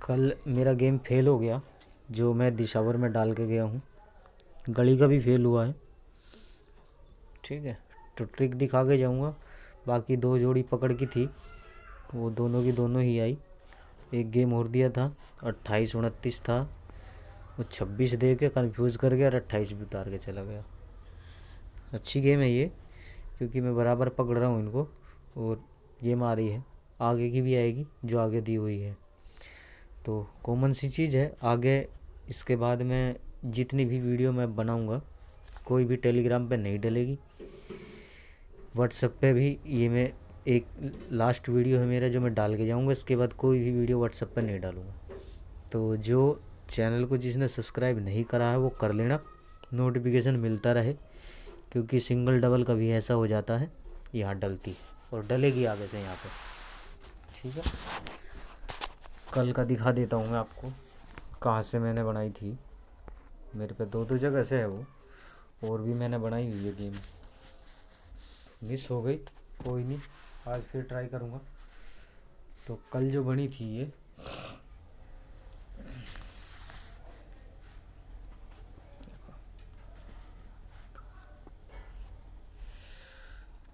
कल मेरा game fail हो गया जो मैं दिशावर में डाल के गया हूँ। गली का भी फेल हुआ है। ठीक है, तो ट्रिक दिखा के जाऊँगा। बाकी 2 जोड़ी पकड़ की थी, वो दोनों की दोनों ही आई। एक गेम और दिया था, 28-29 था, वो 26 दे के कन्फ्यूज़ कर गया और 28 भी उतार के चला गया। अच्छी गेम है ये, क्योंकि मैं बराबर पकड़ रहा हूँ इनको और गेम आ रही है। आगे की भी आएगी जो आगे दी हुई है, तो कॉमन सी चीज़ है। आगे इसके बाद में जितनी भी वीडियो मैं बनाऊंगा, कोई भी टेलीग्राम पे नहीं डलेगी, व्हाट्सएप पे भी। ये मैं एक लास्ट वीडियो है मेरा जो मैं डाल के जाऊंगा। इसके बाद कोई भी वीडियो व्हाट्सएप पे नहीं डालूंगा। तो जो चैनल को जिसने सब्सक्राइब नहीं करा है वो कर लेना, नोटिफिकेशन मिलता रहे, क्योंकि सिंगल डबल कभी ऐसा हो जाता है यहाँ डलती और डलेगी आगे से यहाँ पे। ठीक है, कल का दिखा देता हूँ मैं आपको कहाँ से मैंने बनाई थी। मेरे पे 2 जगह से है वो, और भी मैंने बनाई हुई है गेम। मिस हो गई, कोई नहीं, आज फिर ट्राई करूँगा। तो कल जो बनी थी ये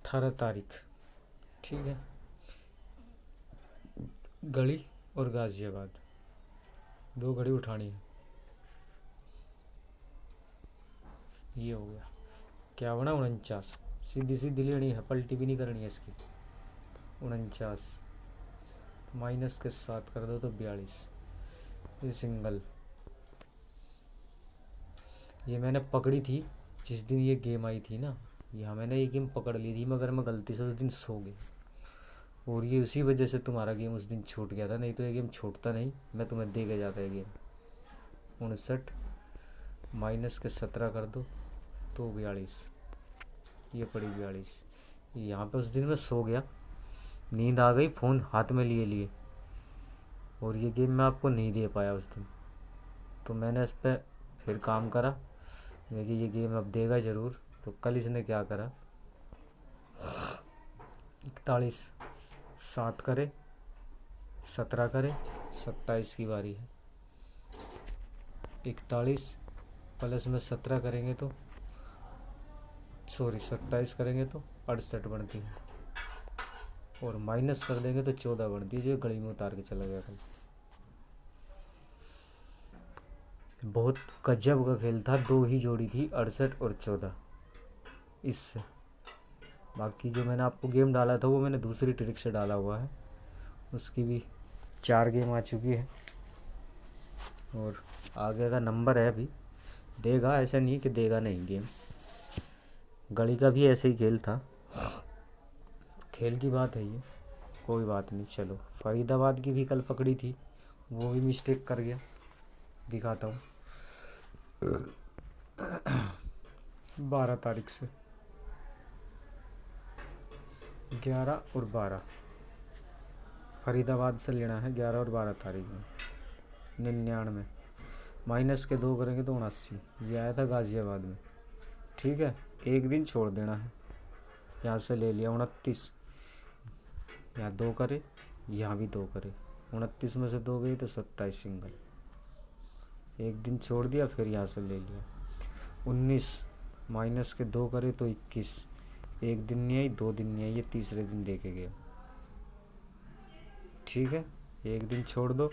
18 तारीख, ठीक है। गली और गाज़ियाबाद 2 घड़ी उठानी है। ये हो गया क्या बना, 49। सीधी सीधी लेनी है, पलटी भी नहीं करनी है इसकी। 49 माइनस के 7 कर दो तो 42। ये सिंगल, ये मैंने पकड़ी थी जिस दिन ये गेम आई थी ना। यहाँ मैंने ये गेम पकड़ ली थी, मगर मैं गलती से उस दिन सो गया, और ये उसी वजह से तुम्हारा गेम उस दिन छूट गया था। नहीं तो ये गेम छूटता नहीं, मैं तुम्हें दे के जाता है गेम। 59 माइनस के 17 कर दो तो 42। ये पड़ी 42। यहाँ पे उस दिन मैं सो गया, नींद आ गई, फ़ोन हाथ में लिए लिए, और ये गेम मैं आपको नहीं दे पाया उस दिन। तो मैंने इस पर फिर काम करा, मैं कि ये गेम अब देगा ज़रूर। तो कल इसने क्या करा, 41 7 करे, 17 करे, 27 की बारी है। 41 प्लस में 17 करेंगे तो, सॉरी 27 करेंगे तो 68 बनती है, और माइनस कर देंगे तो 14 बनती है, जो गली में उतार के चला गया कल। बहुत गजब का खेल था, 2 ही जोड़ी थी, 68 और 14 इससे। बाकी जो मैंने आपको गेम डाला था वो मैंने दूसरी ट्रिक से डाला हुआ है, उसकी भी 4 गेम आ चुकी है, और आगे का नंबर है अभी, देगा, ऐसा नहीं कि देगा नहीं गेम। गली का भी ऐसे ही खेल था, खेल की बात है ये, कोई बात नहीं। चलो, फरीदाबाद की भी कल पकड़ी थी, वो भी मिस्टेक कर गया, दिखाता हूँ। 12 तारीख से 11 और 12 फरीदाबाद से लेना है, 11 और 12 तारीख में। 99 माइनस के 2 करेंगे तो 79। ये आया था गाज़ियाबाद में, ठीक है। एक दिन छोड़ देना है, यहाँ से ले लिया 29, यहाँ 2 करे, यहाँ भी 2 करे, 29 में से 2 गई तो 27 सिंगल। एक दिन छोड़ दिया, फिर यहाँ से ले लिया 19, माइनस के 2 करे तो 21। एक दिन नहीं आई, 2 दिन नहीं आई, ये तीसरे दिन दे के गया, ठीक है। एक दिन छोड़ दो,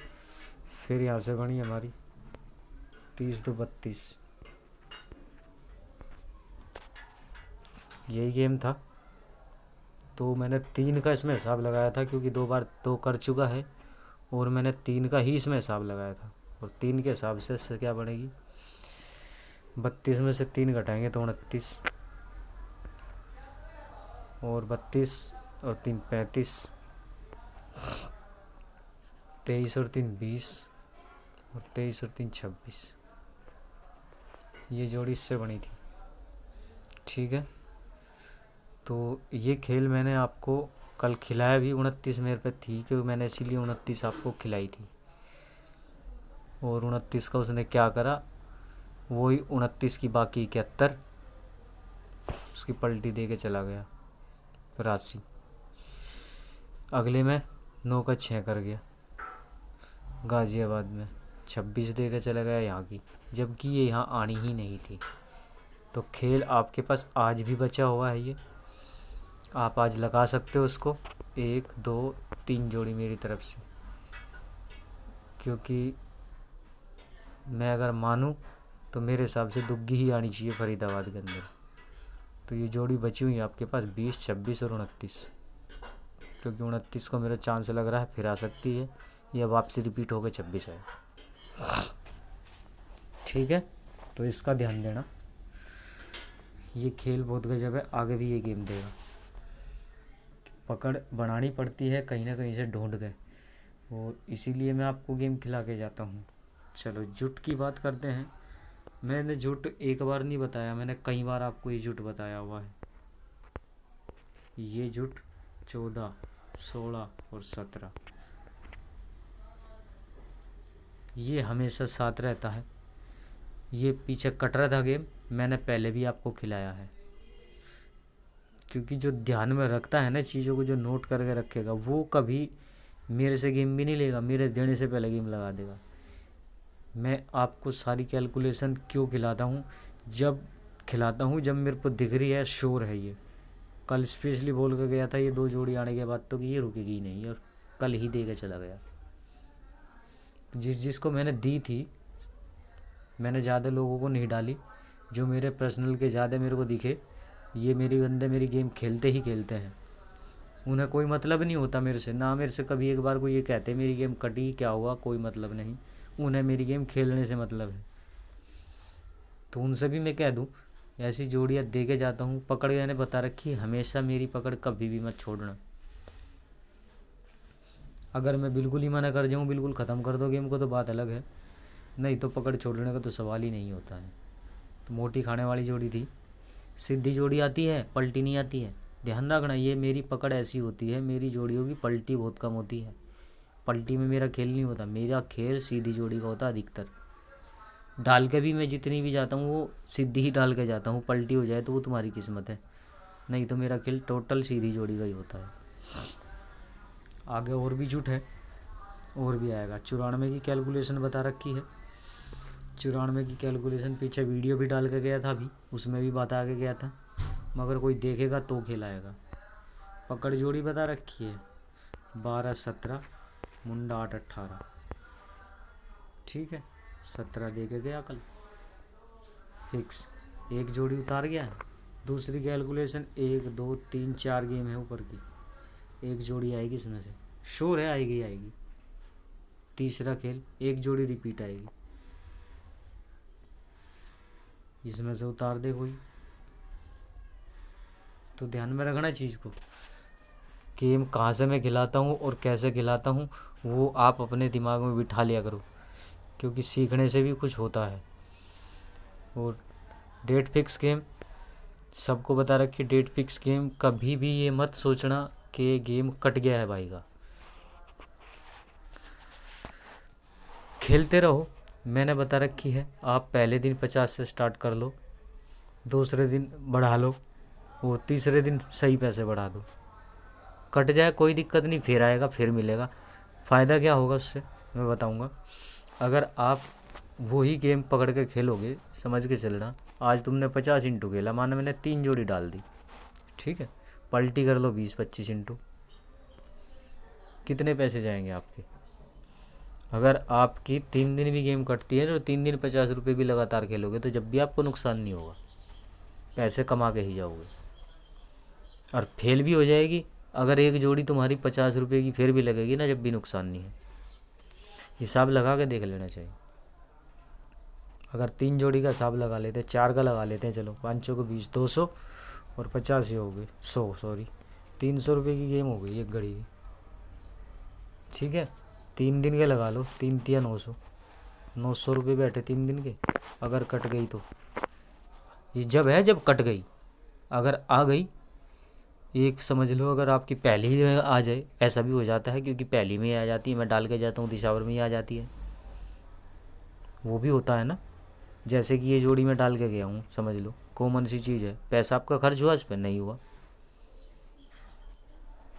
फिर यहाँ से बनी हमारी 30 2 32। यही गेम था। तो मैंने 3 का इसमें हिसाब लगाया था, क्योंकि 2 बार 2 कर चुका है, और मैंने 3 का ही इसमें हिसाब लगाया था। और 3 के हिसाब से क्या बनेगी, 32 में से 3 घटाएंगे तो 29, और 32 और 3 35, 23 और 3 20, और 23 और 3 26। ये जोड़ी इससे बनी थी, ठीक है। तो ये खेल मैंने आपको कल खिलाया भी, 29 मेरे पे थी, क्योंकि मैंने इसीलिए 29 आपको खिलाई थी। और 29 का उसने क्या करा, वही 29 की बाकी 71, उसकी पलटी दे के चला गया राशि। अगले में 9 का 6 कर गया, गाज़ियाबाद में 26 दे के चला गया यहाँ की, जबकि ये यहाँ आनी ही नहीं थी। तो खेल आपके पास आज भी बचा हुआ है, ये आप आज लगा सकते हो उसको 1 2 3 जोड़ी मेरी तरफ से, क्योंकि मैं अगर मानूँ तो मेरे हिसाब से दुग्गी ही आनी चाहिए फरीदाबाद के अंदर। तो ये जोड़ी बची हुई है आपके पास 20 26 और 29, क्योंकि 29 को मेरा चांस लग रहा है फिर आ सकती है, या वापसी रिपीट होकर 26 है। ठीक है, तो इसका ध्यान देना। ये खेल बहुत गजब है, आगे भी ये गेम देगा। पकड़ बनानी पड़ती है कहीं ना कहीं से ढूंढ के, और इसीलिए मैं आपको गेम खिला के जाता हूँ। चलो जुट की बात करते हैं। मैंने जुट एक बार नहीं बताया, मैंने कई बार आपको ये जुट बताया हुआ है। ये जुट 14 16 और 17 ये हमेशा साथ रहता है। ये पीछे कट रहा था गेम, मैंने पहले भी आपको खिलाया है, क्योंकि जो ध्यान में रखता है ना चीज़ों को, जो नोट करके रखेगा, वो कभी मेरे से गेम भी नहीं लेगा, मेरे देने से पहले गेम लगा देगा। मैं आपको सारी कैलकुलेशन क्यों खिलाता हूँ, जब मेरे को दिख रही है श्योर है ये। कल स्पेशली बोल के गया था ये 2 जोड़ी आने के बाद तो कि ये रुकेगी नहीं, और कल ही दे के चला गया। जिसको मैंने दी थी, मैंने ज़्यादा लोगों को नहीं डाली, जो मेरे पर्सनल के ज़्यादा मेरे को दिखे, ये मेरी बंदे मेरी गेम खेलते ही खेलते हैं। उन्हें कोई मतलब नहीं होता मेरे से, ना मेरे से कभी एक बार कोई ये कहते मेरी गेम कटी क्या हुआ, कोई मतलब नहीं, उन्हें मेरी गेम खेलने से मतलब है। तो उनसे भी मैं कह दूं, ऐसी जोड़ियाँ दे के जाता हूँ। पकड़ मैंने बता रखी, हमेशा मेरी पकड़ कभी भी मत छोड़ना। अगर मैं बिल्कुल ही मना कर जाऊँ, बिल्कुल ख़त्म कर दो गेम को, तो बात अलग है, नहीं तो पकड़ छोड़ने का तो सवाल ही नहीं होता है। तो मोटी खाने वाली जोड़ी थी, सीधी जोड़ी आती है, पलटी नहीं आती है। ध्यान रखना, ये मेरी पकड़ ऐसी होती है, मेरी जोड़ियों की पलटी बहुत कम होती है। पलटी में मेरा खेल नहीं होता, मेरा खेल सीधी जोड़ी का होता है अधिकतर। डाल के भी मैं जितनी भी जाता हूँ वो सीधी ही डाल के जाता हूँ, पलटी हो जाए तो वो तुम्हारी किस्मत है, नहीं तो मेरा खेल टोटल सीधी जोड़ी का ही होता है। आगे और भी जुट है, और भी आएगा। 94 की कैलकुलेशन बता रखी है, 94 की कैलकुलेशन पीछे वीडियो भी डाल के गया था अभी, उसमें भी बता के गया था, मगर कोई देखेगा तो खिलाएगा। पकड़ जोड़ी बता रखी है 12 17 मुंडा 8 18। ठीक है, 17 दे के गया कल फिक्स, एक जोड़ी उतार गया है। दूसरी कैलकुलेशन 1 2 3 4 गेम है ऊपर की, एक जोड़ी आएगी इसमें से, श्योर है आएगी। तीसरा खेल एक जोड़ी रिपीट आएगी, इसमें से उतार दे कोई। तो ध्यान में रखना चीज़ को, गेम कहाँ से मैं खिलाता हूँ और कैसे खिलाता हूँ वो आप अपने दिमाग में बिठा लिया करो, क्योंकि सीखने से भी कुछ होता है। और डेट फिक्स गेम सबको बता रखी, डेट फिक्स गेम कभी भी ये मत सोचना कि गेम कट गया है भाई का, खेलते रहो। मैंने बता रखी है, आप पहले दिन 50 से स्टार्ट कर लो, दूसरे दिन बढ़ा लो, और तीसरे दिन सही पैसे बढ़ा दो। कट जाए कोई दिक्कत नहीं, फिर आएगा, फिर मिलेगा। फ़ायदा क्या होगा उससे मैं बताऊंगा। अगर आप वही गेम पकड़ के खेलोगे, समझ के चलना, आज तुमने 50 इंटू खेला, माना मैंने 3 जोड़ी डाल दी, ठीक है, पलटी कर लो 20-25 इंटू, कितने पैसे जाएंगे आपके। अगर आपकी 3 दिन भी गेम कटती है तो 3 दिन 50 रुपये भी लगातार खेलोगे, तो जब भी आपको नुकसान नहीं होगा, पैसे कमा के ही जाओगे। और फेल भी हो जाएगी अगर एक जोड़ी तुम्हारी 50 रुपये की, फिर भी लगेगी ना, जब भी नुकसान नहीं है। हिसाब लगा के देख लेना चाहिए। अगर 3 जोड़ी का हिसाब लगा लेते, 4 का लगा लेते हैं, चलो 5 को 20 200 और 50 ही हो गए 100, सॉरी 300 रुपये की गेम हो गई एक घड़ी की। ठीक है, 3 दिन के लगा लो, 3 तिया 900 रुपये बैठे 3 दिन के। अगर कट गई तो ये जब है, जब कट गई, अगर आ गई एक समझ लो, अगर आपकी पहली ही में आ जाए, ऐसा भी हो जाता है, क्योंकि पहली में ही आ जाती है, मैं डाल के जाता हूँ दिशावर में ही आ जाती है, वो भी होता है ना। जैसे कि ये जोड़ी में डाल के गया हूँ, समझ लो कॉमन सी चीज़ है, पैसा आपका खर्च हुआ, इस पर नहीं हुआ,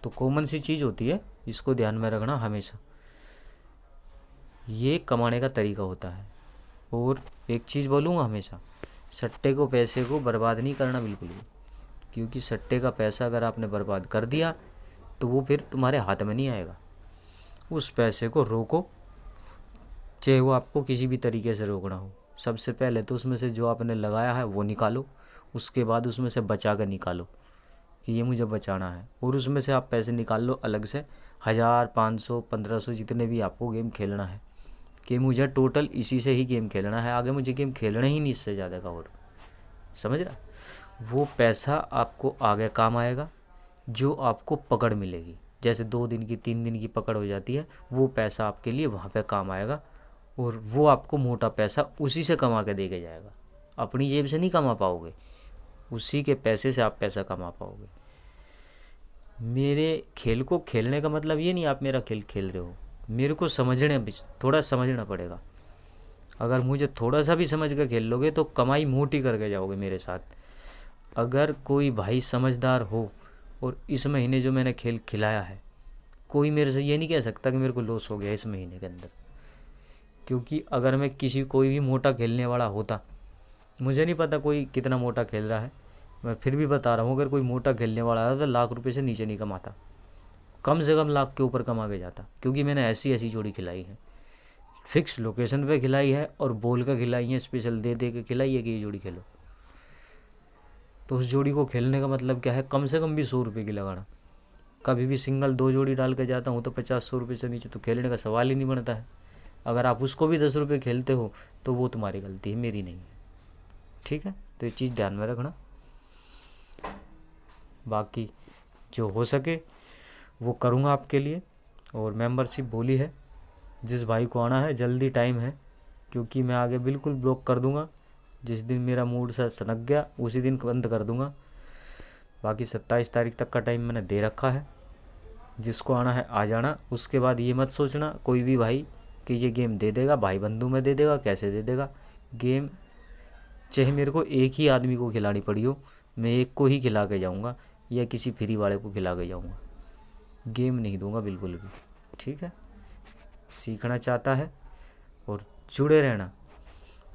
तो कॉमन सी चीज़ होती है, इसको ध्यान में रखना हमेशा। ये कमाने का तरीका होता है। और एक चीज़ बोलूँगा हमेशा, सट्टे को पैसे को बर्बाद नहीं करना बिल्कुल भी, क्योंकि सट्टे का पैसा अगर आपने बर्बाद कर दिया तो वो फिर तुम्हारे हाथ में नहीं आएगा। उस पैसे को रोको, चाहे वो आपको किसी भी तरीके से रोकना हो। सबसे पहले तो उसमें से जो आपने लगाया है वो निकालो, उसके बाद उसमें से बचा कर निकालो कि ये मुझे बचाना है, और उसमें से आप पैसे निकाल लो अलग से 1000, 500, 1500 जितने भी आपको गेम खेलना है, कि मुझे टोटल इसी से ही गेम खेलना है, आगे मुझे गेम खेलना ही नहीं इससे ज़्यादा का। और समझ रहा, वो पैसा आपको आगे काम आएगा, जो आपको पकड़ मिलेगी। जैसे 2 दिन की 3 दिन की पकड़ हो जाती है, वो पैसा आपके लिए वहाँ पे काम आएगा, और वो आपको मोटा पैसा उसी से कमा के दे के जाएगा। अपनी जेब से नहीं कमा पाओगे, उसी के पैसे से आप पैसा कमा पाओगे। मेरे खेल को खेलने का मतलब ये नहीं आप मेरा खेल खेल रहे हो, मेरे को थोड़ा समझना पड़ेगा। अगर मुझे थोड़ा सा भी समझ कर खेल लोगे तो कमाई मोटी करके जाओगे मेरे साथ। अगर कोई भाई समझदार हो, और इस महीने जो मैंने खेल खिलाया है, कोई मेरे से ये नहीं कह सकता कि मेरे को लॉस हो गया इस महीने के अंदर। क्योंकि अगर मैं कोई भी मोटा खेलने वाला होता, मुझे नहीं पता कोई कितना मोटा खेल रहा है, मैं फिर भी बता रहा हूँ, अगर कोई मोटा खेलने वाला था तो लाख रुपए से नीचे नहीं कमाता, कम से कम लाख के ऊपर कमा के जाता। क्योंकि मैंने ऐसी ऐसी जोड़ी खिलाई है, फिक्स लोकेशन पे खिलाई है, और बोल कर खिलाई है, स्पेशल दे दे के खिलाई है कि ये जोड़ी खेलो। तो उस जोड़ी को खेलने का मतलब क्या है, कम से कम भी 100 रुपये की लगाना। कभी भी सिंगल 2 जोड़ी डाल के जाता हूँ तो 50-100 रुपये से नीचे तो खेलने का सवाल ही नहीं बनता है। अगर आप उसको भी 10 रुपये खेलते हो तो वो तुम्हारी गलती है, मेरी नहीं है। ठीक है, तो ये चीज़ ध्यान में रखना। बाकी जो हो सके वो करूँगा आपके लिए। और मेंबरशिप बोली है, जिस भाई को आना है जल्दी टाइम है, क्योंकि मैं आगे बिल्कुल ब्लॉक कर दूँगा। जिस दिन मेरा मूड सा सनक गया उसी दिन बंद कर दूँगा। बाकी 27 तारीख तक का टाइम मैंने दे रखा है, जिसको आना है आ जाना। उसके बाद ये मत सोचना कोई भी भाई कि ये गेम दे देगा, भाई बंधु में दे देगा, कैसे दे देगा। गेम चाहे मेरे को एक ही आदमी को खिलानी पड़ी हो, मैं एक को ही खिला के जाऊँगा, या किसी फ्री वाले को खिला के जाऊँगा। गेम नहीं दूंगा बिल्कुल भी। ठीक है, सीखना चाहता है और जुड़े रहना।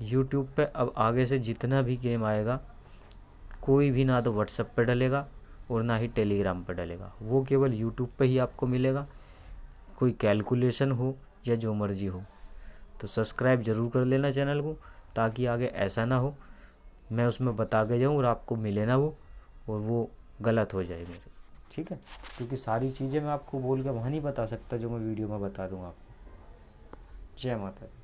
यूट्यूब पे अब आगे से जितना भी गेम आएगा, कोई भी ना तो व्हाट्सएप पे डलेगा और ना ही टेलीग्राम पे डलेगा, वो केवल यूट्यूब पे ही आपको मिलेगा। कोई कैलकुलेशन हो या जो मर्जी हो, तो सब्सक्राइब ज़रूर कर लेना चैनल को, ताकि आगे ऐसा ना हो मैं उसमें बता के जाऊँ और आपको मिले ना वो, और वो गलत हो जाए मेरे। ठीक है, क्योंकि सारी चीज़ें मैं आपको बोल के वहाँ नहीं बता सकता जो मैं वीडियो में बता दूँगा आपको। जय माता दी।